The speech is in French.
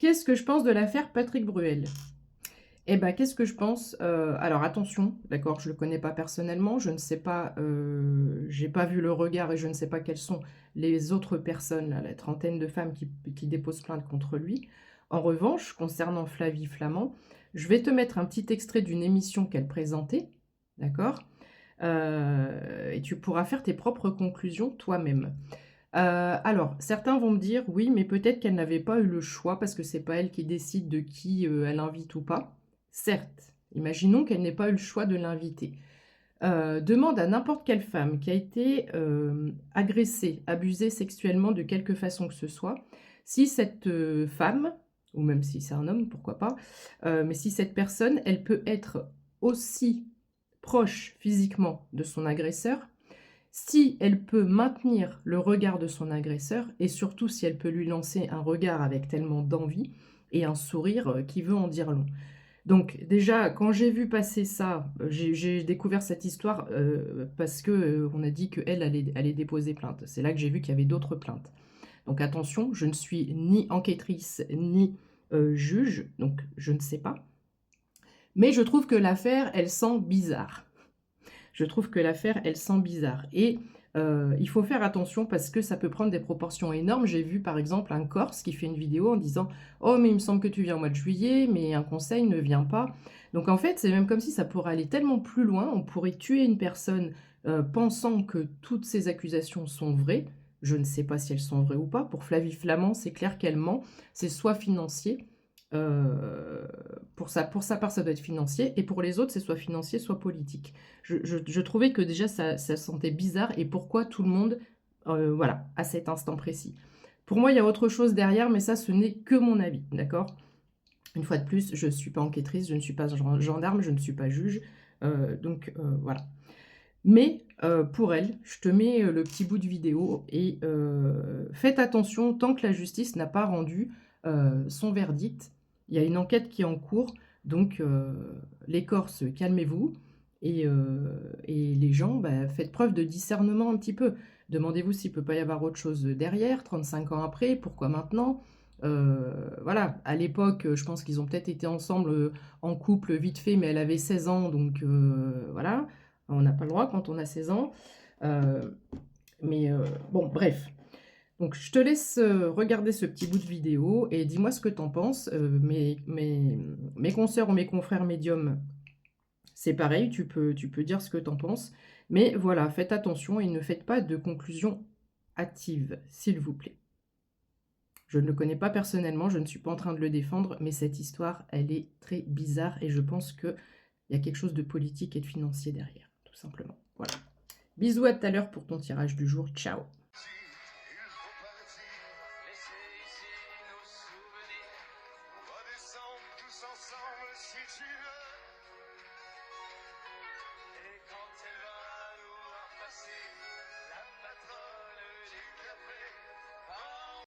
Qu'est-ce que je pense de l'affaire Patrick Bruel? Eh ben, qu'est-ce que je pense? Alors attention, d'accord, je le connais pas personnellement, je ne sais pas, j'ai pas vu le regard et je ne sais pas quelles sont les autres personnes, là, la trentaine de femmes qui déposent plainte contre lui. En revanche, concernant Flavie Flament, je vais te mettre un petit extrait d'une émission qu'elle présentait, d'accord? Et tu pourras faire tes propres conclusions toi-même. Alors, certains vont me dire: «Oui, mais peut-être qu'elle n'avait pas eu le choix parce que c'est pas elle qui décide de qui, elle invite ou pas». Certes, imaginons qu'elle n'ait pas eu le choix de l'inviter. Demande à n'importe quelle femme qui a été, agressée, abusée sexuellement de quelque façon que ce soit, si cette, femme, ou même si c'est un homme, pourquoi pas, mais si cette personne, elle peut être aussi proche physiquement de son agresseur, si elle peut maintenir le regard de son agresseur et surtout si elle peut lui lancer un regard avec tellement d'envie et un sourire, qui veut en dire long. Donc déjà, quand j'ai vu passer ça, j'ai découvert cette histoire, parce que, on a dit qu'elle allait déposer plainte. C'est là que j'ai vu qu'il y avait d'autres plaintes. Donc attention, je ne suis ni enquêtrice ni, juge, donc je ne sais pas. Mais je trouve que l'affaire, elle sent bizarre. Je trouve que l'affaire, elle sent bizarre et il faut faire attention parce que ça peut prendre des proportions énormes. J'ai vu, par exemple, un Corse qui fait une vidéo en disant: «Oh mais il me semble que tu viens au mois de juillet, mais un conseil ne vient pas». Donc en fait, c'est même comme si ça pourrait aller tellement plus loin. On pourrait tuer une personne, pensant que toutes ces accusations sont vraies. Je ne sais pas si elles sont vraies ou pas. Pour Flavie Flament, c'est clair qu'elle ment. C'est soit financier, heu, pour sa part, ça doit être financier et pour les autres, c'est soit financier, soit politique. Je trouvais que déjà ça sentait bizarre et pourquoi tout le monde, voilà, à cet instant précis. Pour moi, il y a autre chose derrière, mais ça, ce n'est que mon avis, d'accord? Une fois de plus, je ne suis pas enquêtrice, je ne suis pas gendarme, je ne suis pas juge, donc voilà. Mais pour elle, je te mets, le petit bout de vidéo et faites attention tant que la justice n'a pas rendu, son verdict. Il y a une enquête qui est en cours, donc les Corses, calmez-vous et les gens, bah, faites preuve de discernement un petit peu. Demandez-vous s'il peut pas y avoir autre chose, derrière, 35 ans après, pourquoi maintenant? Voilà, à l'époque, je pense qu'ils ont peut-être été ensemble, en couple vite fait, mais elle avait 16 ans donc voilà. On n'a pas le droit quand on a 16 ans. Heu, mais bon, bref. Donc je te laisse, regarder ce petit bout de vidéo et dis-moi ce que tu en penses. Mes consoeurs ou mes confrères médiums, c'est pareil, tu peux dire ce que tu en penses. Mais voilà, faites attention et ne faites pas de conclusions hâtives, s'il vous plaît. Je ne le connais pas personnellement, je ne suis pas en train de le défendre, mais cette histoire, elle est très bizarre et je pense qu'il y a quelque chose de politique et de financier derrière, tout simplement. Voilà. Bisous, à tout à l'heure pour ton tirage du jour. Ciao. Il faut partir, laisser ici nos souvenirs. On va descendre tous ensemble si tu veux.